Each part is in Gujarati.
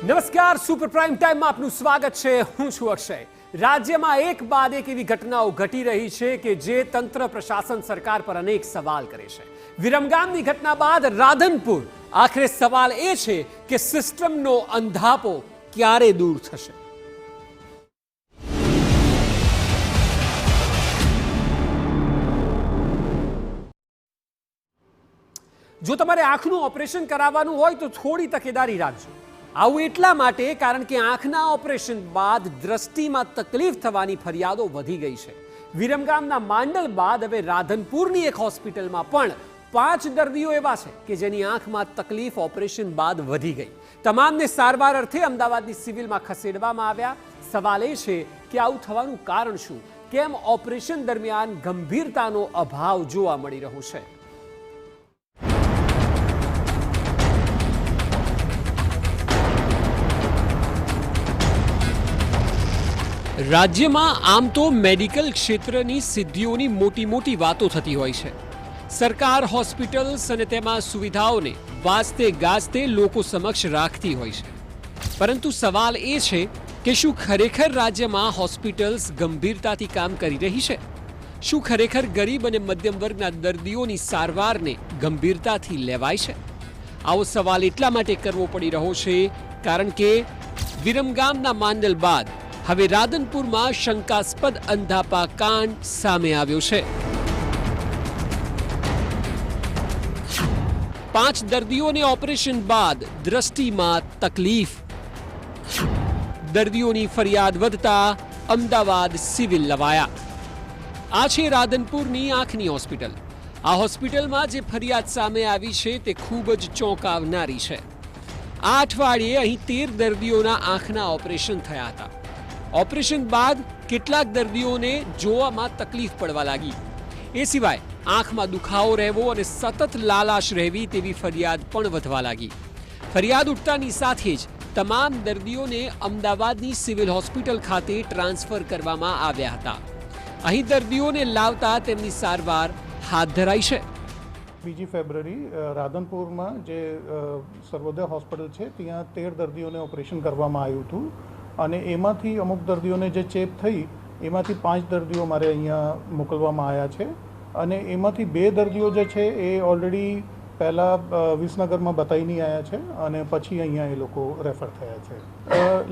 નમસ્કાર, સુપર પ્રાઇમ ટાઈમમાં આપનું સ્વાગત છે. હું છું અક્ષય. રાજ્યમાં એક બાદ એક એવી ઘટનાઓ ઘટી રહી છે કે જે તંત્ર, પ્રશાસન, સરકાર પર અનેક સવાલ કરે છે. વિરમગામની ઘટના બાદ રાધનપુર. આખરે સવાલ એ છે કે સિસ્ટમનો અંધાપો ક્યારે દૂર થશે? જો તમારે આંખનું ઓપરેશન કરાવવાનું હોય તો થોડી તકેદારી રાખજો. આવું એટલા માટે કારણ કે આંખના ઓપરેશન બાદ દ્રષ્ટિમાં તકલીફ થવાની ફરિયાદો વધી ગઈ છે. વિરમગામના માંડલ બાદ હવે રાધનપુરની એક હોસ્પિટલમાં પણ 5 દર્દીઓ એવા છે કે જેની આંખમાં તકલીફ ઓપરેશન બાદ વધી ગઈ. તમામને સારવાર અર્થે અમદાવાદની સિવિલમાં ખસેડવામાં આવ્યા. સવાલ એ છે કે આવું થવાનું કારણ શું? કેમ ઓપરેશન દરમિયાન ગંભીરતાનો અભાવ જોવા મળી રહ્યો છે? રાજ્યમાં આમ તો મેડિકલ ક્ષેત્રની સિદ્ધિઓની મોટી વાતો થતી હોય છે. સરકાર હોસ્પિટલ્સ અને તેમાં સુવિધાઓને વાસ્તે ગાસ્તે લોકો સમક્ષ રાખતી હોય છે. પરંતુ સવાલ એ છે કે શું ખરેખર રાજ્યમાં હોસ્પિટલ્સ ગંભીરતાથી કામ કરી રહી છે? શું ખરેખર ગરીબ અને મધ્યમ વર્ગના દર્દીઓની સારવારને ગંભીરતાથી લેવાય છે? આવો સવાલ એટલા માટે કરવો પડી રહ્યો છે કારણ કે વિરમગામના માંડલ બાદ હવે રાધનપુરમાં શંકાસ્પદ અંધાપા કાંડ સામે આવ્યો છે. 5 દર્દીઓને ઓપરેશન બાદ દ્રષ્ટિમાં તકલીફ. દર્દીઓની ફરિયાદ વધતા અમદાવાદ સિવિલ લવાયા. આ છે રાધનપુરની આંખની હોસ્પિટલ. આ હોસ્પિટલમાં જે ફરિયાદ સામે આવી છે તે ખૂબ જ ચોંકાવનારી છે. આ અઠવાડિયે અહીં 13 દર્દીઓના આંખના ઓપરેશન થયા હતા. ઓપરેશન બાદ કેટલાક દર્દીઓને જોવામાં તકલીફ પડવા લાગી. એ સિવાય આંખમાં દુખાવો રહેવો અને સતત લાલાશ રહેવી તેવી ફરિયાદ પણ વધવા લાગી. ફરિયાદ ઉઠતાની સાથે જ તમામ દર્દીઓને અમદાવાદની સિવિલ હોસ્પિટલ ખાતે ટ્રાન્સફર કરવામાં આવ્યા હતા. અહીં દર્દીઓને લાવતા તેમની સારવાર હાથ ધરાઈ છે. 2 ફેબ્રુઆરી રાધનપુરમાં જે સર્વોદય હોસ્પિટલ છે ત્યાં 13 દર્દીઓને ઓપરેશન કરવામાં આવ્યું હતું અને એમાંથી અમુક દર્દીઓને જે ચેપ થઈ એમાંથી 5 દર્દીઓ મારે અહીંયા મોકલવામાં આવ્યા છે અને એમાંથી 2 દર્દીઓ જે છે એ ઓલરેડી પહેલાં વિસનગરમાં બતાવીને આવ્યા છે અને પછી અહીંયા એ લોકો રેફર થયા છે.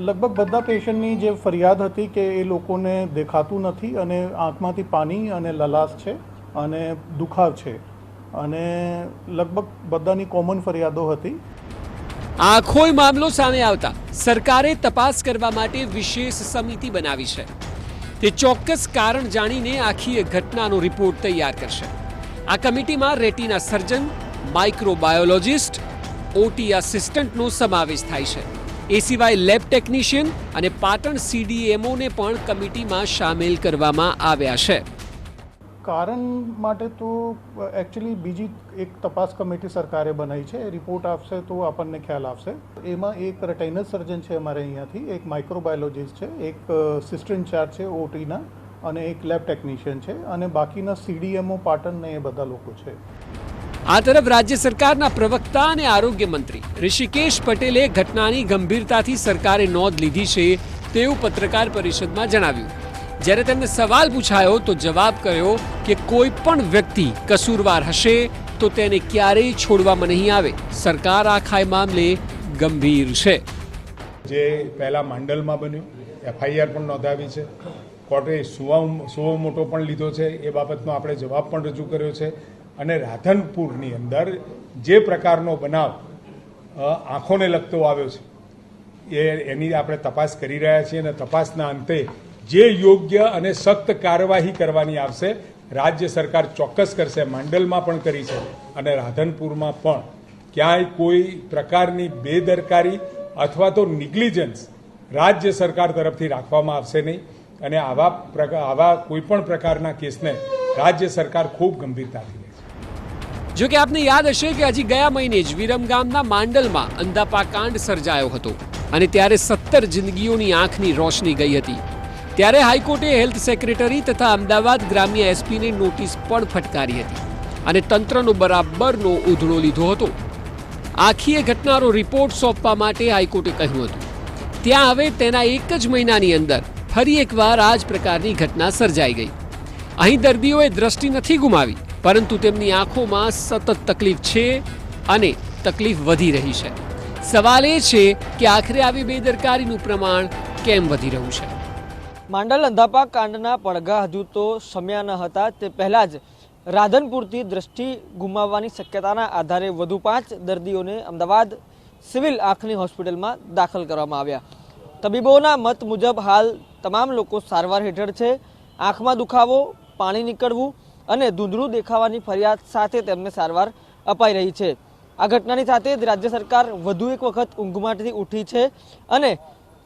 લગભગ બધા પેશન્ટની જે ફરિયાદ હતી કે એ લોકોને દેખાતું નથી અને આંખમાંથી પાણી અને લલાશ છે અને દુખાવ છે અને લગભગ બધાની કોમન ફરિયાદો હતી. આખોય મામલો સામે આવતા સરકારે તપાસ કરવા માટે વિશેષ સમિતિ બનાવી છે. તે ચોક્કસ કારણ જાણીને આખી ઘટનાનો રિપોર્ટ તૈયાર કરશે. આ કમિટીમાં રેટિના સર્જન, માઇક્રોબાયોલોજિસ્ટ, ઓટી આસિસ્ટન્ટનો સમાવેશ થાય છે. એ સિવાય લેબ ટેકનિશિયન અને પાટણ CDMOને પણ કમિટીમાં સામેલ કરવામાં આવ્યા છે. કારણ માટે તો એકચ્યુઅલી બીજી એક તપાસ કમિટી સરકારે બનાવી છે. રિપોર્ટ આપશે તો આપણને ખ્યાલ આવશે. એમાં એક રેટિનલ સર્જન છે અમારે અહીંયાથી, એક માઇક્રોબાયોલોજિસ્ટ છે, એક સિસ્ટર ઇન્ચાર્જ છે ઓટીના અને એક લેબ ટેકનિશિયન છે અને બાકીના CDMO પાટણ ને એ બધા લોકો છે. આ તરફ રાજ્ય સરકારના પ્રવક્તા અને આરોગ્ય મંત્રી ઋષિકેશ પટેલે ઘટનાની ગંભીરતાથી સરકારે નોંધ લીધી છે તેવું પત્રકાર પરિષદમાં જણાવ્યું. જ્યારે તેમને સવાલ પૂછાયો તો જવાબ કર્યો કે કોઈ પણ વ્યક્તિ કસૂરવાર હશે તો તેને ક્યારેય છોડવામાં નહીં આવે. સરકાર આખા મામલે ગંભીર છે. જે પહેલા માંડલમાં બન્યું, FIR પણ નોંધાવી છે, કોર્ટે સુઓ મોટો પણ લીધો છે, એ બાબતનો આપણે જવાબ પણ રજૂ કર્યો છે અને રાધનપુરની અંદર જે પ્રકારનો બનાવ આંખોને લગતો આવ્યો છે એની આપણે તપાસ કરી રહ્યા છીએ અને તપાસના અંતે જે યોગ્ય અને સખ્ત કાર્યવાહી કરવાની આવશે રાજ્ય સરકાર ચોક્કસ કરશે. માંડલમાં પણ કરી છે અને રાધનપુરમાં પણ ક્યાંય કોઈ પ્રકારની બેદરકારી અથવા તો નિગ્લિજન્સ રાજ્ય સરકાર તરફથી રાખવામાં આવશે નહીં અને આવા કોઈ પણ પ્રકારના કેસને રાજ્ય સરકાર ખૂબ ગંભીરતાથી લે છે. જો કે આપને યાદ હશે કે હજી ગયા મહિને જ વિરમગામના માંડલમાં અંધાપા કાંડ સર્જાયો હતો અને ત્યારે 17 જિંદગીઓની આંખની રોશની ગઈ હતી. ત્યારે હાઈકોર્ટે હેલ્થ સેક્રેટરી તથા અમદાવાદ ગ્રામ્ય SPને નોટિસ પણ ફટકારી હતી અને તંત્રનો બરાબરનો ઉધડો લીધો હતો. આખી ઘટનાનો રિપોર્ટ સોંપવા માટે હાઈકોર્ટે કહ્યું હતું. ત્યાં હવે તેના એક જ મહિનાની અંદર ફરી એકવાર આ જ પ્રકારની ઘટના સર્જાઈ ગઈ. અહીં દર્દીઓએ દ્રષ્ટિ નથી ગુમાવી, પરંતુ તેમની આંખોમાં સતત તકલીફ છે અને તકલીફ વધી રહી છે. સવાલ એ છે કે આખરે આવી બેદરકારીનું પ્રમાણ કેમ વધી રહ્યું છે? માંડલ અંધાપા કાંડના પડઘા હજુ તો શમ્યા ન હતા તે પહેલાં જ રાધનપુરથી દ્રષ્ટિ ગુમાવવાની શક્યતાના આધારે વધુ 5 દર્દીઓને અમદાવાદ સિવિલ આંખની હોસ્પિટલમાં દાખલ કરવામાં આવ્યા. તબીબોના મત મુજબ હાલ તમામ લોકો સારવાર હેઠળ છે. આંખમાં દુખાવો, પાણી નીકળવું અને ધૂંધળું દેખાવાની ફરિયાદ સાથે તેમને સારવાર અપાઈ રહી છે. આ ઘટનાની સાથે જ રાજ્ય સરકાર વધુ એક વખત ઊંઘમાંથી ઉઠી છે અને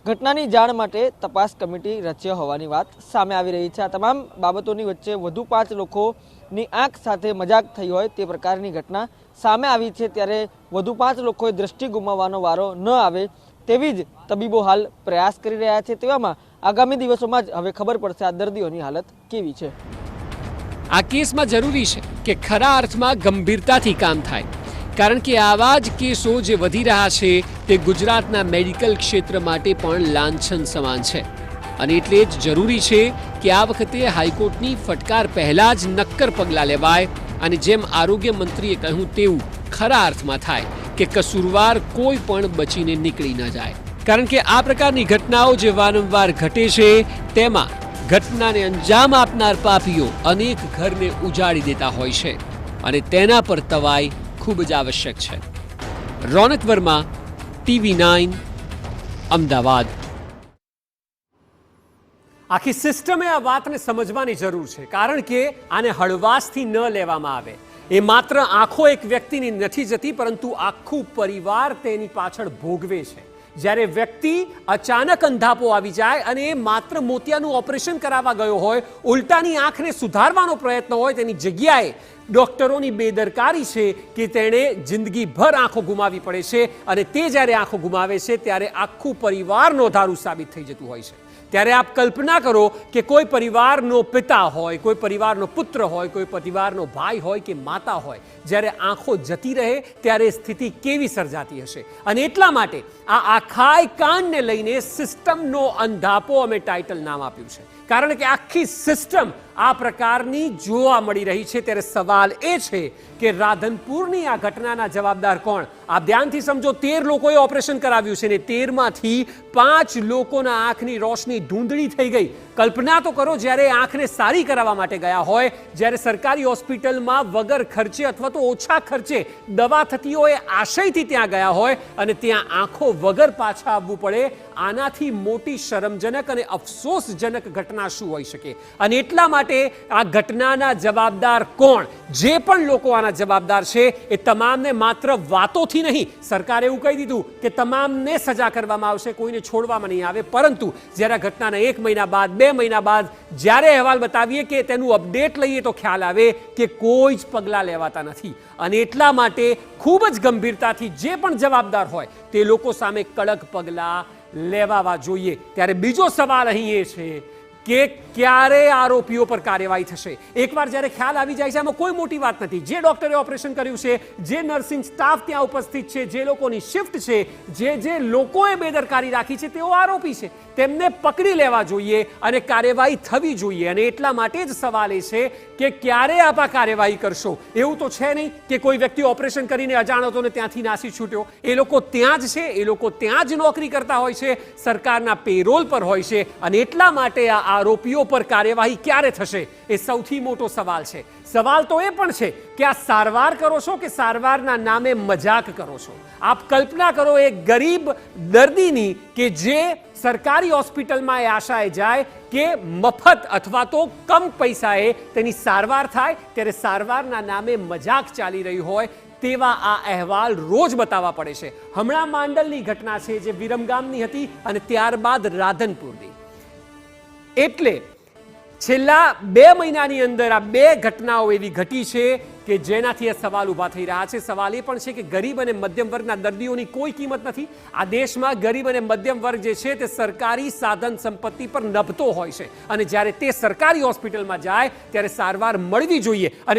ઘટનાની જાણ માટે તપાસ કમિટી રચ્યા હોવાની વાત સામે આવી રહી છે. આ તમામ બાબતોની વચ્ચે વધુ 5 લોકોની આંખ સાથે મજાક થઈ હોય તે પ્રકારની ઘટના સામે આવી છે. ત્યારે વધુ 5 લોકોએ દ્રષ્ટિ ગુમાવવાનો વારો ન આવે તેવી જ તબીબો હાલ પ્રયાસ કરી રહ્યા છે. તેવામાં આગામી દિવસોમાં જ હવે ખબર પડશે આ દર્દીઓની હાલત કેવી છે. આ કેસમાં જરૂરી છે કે ખરા અર્થમાં ગંભીરતાથી કામ થાય, કારણ કે આવા જ કેસો જે વધી રહ્યા છે તે ગુજરાતના મેડિકલ ક્ષેત્ર માટે પણ લાંછન સમાન છે. અને એટલે જ જરૂરી છે કે આ વખતે હાઈકોર્ટની ફટકાર પહેલા જ નક્કર પગલાં લેવાય અને જેમ આરોગ્ય મંત્રીએ કહ્યું તેવું ખરા અર્થમાં થાય કે કસૂરવાર કોઈ પણ બચીને નીકળી ન જાય. કારણ કે આ પ્રકારની ઘટનાઓ જે વારંવાર ઘટે છે તેમાં ઘટનાને અંજામ આપનાર પાપીઓ અનેક ઘરને ઉજાડી દેતા હોય છે અને તેના પર તવાઈ ખૂબ જ આવશ્યક છે. રોનક વર્મા, TV9, અમદાવાદ. આખી સિસ્ટમે આ વાતને સમજવાની જરૂર છે, કારણ કે આને હળવાશથી ન લેવામાં આવે. એ માત્ર આંખો એક વ્યક્તિની નથી જતી, પરંતુ આખું પરિવાર તેની પાછળ ભોગવે છે. જ્યારે વ્યક્તિ અચાનક અંધાપો આવી જાય અને એ માત્ર મોતિયાનું ઓપરેશન કરાવવા ગયો હોય, ઉલટાની આંખને સુધારવાનો પ્રયત્ન હોય, તેની જગ્યાએ ડોક્ટરોની બેદરકારી છે કે તેણે જિંદગીભર આંખો ગુમાવી પડે છે અને તે જ્યારે આંખો ગુમાવે છે ત્યારે આખું પરિવાર નોંધારું સાબિત થઈ જતું હોય છે. ત્યારે આપ કલ્પના કરો કે કોઈ પરિવારનો પિતા હોય, કોઈ પરિવારનો પુત્ર હોય, કોઈ પરિવારનો ભાઈ હોય કે માતા હોય, જ્યારે આંખો જતી રહે ત્યારે સ્થિતિ કેવી સર્જાતી હશે. અને એટલા માટે આ આખાય કાંડને લઈને સિસ્ટમનો અંધાપો અમે ટાઇટલ નામ આપ્યું છે, કારણ કે આખી સિસ્ટમ આ પ્રકારની જોવા મળી રહી છે. ત્યારે સવાલ એ છે કે રાધનપુરની આ ઘટનાના જવાબદાર કોણ? આપ ધ્યાનથી સમજો, 13 લોકોએ ઓપરેશન કરાવ્યું છે ને 13માંથી 5 લોકોના આંખની રોશની ધૂંધળી થઈ ગઈ. કલ્પના તો કરો, જ્યારે આંખને સારી કરાવવા માટે ગયા હોય, જ્યારે સરકારી હોસ્પિટલમાં વગર ખર્ચે અથવા તો ઓછા ખર્ચે દવા થતી હોય આશયથી ત્યાં ગયા હોય અને ત્યાં આંખો વગર પાછા આવવું પડે, આનાથી મોટી શરમજનક અને અફસોસજનક ઘટના શું હોઈ શકે? અને એટલા માટે આ ઘટનાના જવાબદાર કોણ? જે પણ લોકો આના જવાબદાર છે એ તમામને માત્ર વાતોથી નહીં, સરકારે એવું કહી દીધું કે તમામને સજા કરવામાં આવશે, કોઈને છોડવામાં નહીં આવે, પરંતુ જ્યારે આ ઘટનાના 1 મહિના બાદ, 2 મહિના બાદ જ્યારે અહેવાલ બતાવીએ કે તેનું અપડેટ લઈએ તો ખ્યાલ આવે કે કોઈ જ પગલાં લેવાતા નથી. અને એટલા માટે ખૂબ જ ગંભીરતાથી જે પણ જવાબદાર હોય તે લોકો સામે કડક પગલાં લેવાવા જોઈએ. ત્યારે બીજો સવાલ અહીં એ છે કે ક્યારે આરોપીઓ પર કાર્યવાહી થશે? એકવાર જ્યારે ખ્યાલ આવી જાય છે, આમાં કોઈ મોટી વાત નથી. જે ડોક્ટરે ઓપરેશન કર્યું છે, જે નર્સિંગ સ્ટાફ ત્યાં ઉપસ્થિત છે, જે લોકોની શિફ્ટ છે, જે લોકોએ બેદરકારી રાખી છે, તેઓ આરોપી છે. તેમને પકડી લેવા જોઈએ અને કાર્યવાહી થવી જોઈએ. અને એટલા માટે જ સવાલ એ છે કે ક્યારે આપ આ કાર્યવાહી કરશો? એવું તો છે નહીં કે કોઈ વ્યક્તિ ઓપરેશન કરીને અજાણતોને ત્યાંથી નાસી છૂટ્યો. એ લોકો ત્યાં જ છે, એ લોકો ત્યાં જ નોકરી કરતા હોય છે, સરકારના પેરોલ પર હોય છે. અને એટલા માટે આ આરોપીઓ પર કાર્યવાહી ક્યારે થશે એ સૌથી મોટો સવાલ છે. સવાલ તો એ પણ છે કે આ સારવાર કરો છો કે સારવારના નામે મજાક કરો છો? આપ કલ્પના કરો એક ગરીબ દર્દીની કે જે સરકારી હોસ્પિટલમાં એ આશાએ જાય કે મફત અથવા તો કમ પૈસાએ તેની સારવાર થાય, ત્યારે સારવારના નામે મજાક ચાલી રહી હોય તેવા આ અહેવાલ રોજ બતાવવા પડે છે. હમણાં માંડલની ઘટના છે જે વિરમગામની હતી અને ત્યારબાદ રાધનપુરની. એટલે છેલ્લા 2 મહિનાની અંદર આ 2 ઘટનાઓ એવી ઘટી છે કે જેનાથી આ સવાલ ઊભા થઈ રહ્યા છે. સવાલ એ પણ છે કે ગરીબ અને મધ્યમ વર્ગના દર્દીઓની કોઈ કિંમત નથી. આ દેશમાં ગરીબ અને મધ્યમ વર્ગ જે છે તે સરકારી સાધન સંપત્તિ પર નભતો હોય છે અને જ્યારે તે સરકારી હોસ્પિટલમાં જાય ત્યારે સારવાર મળવી જોઈએ. અને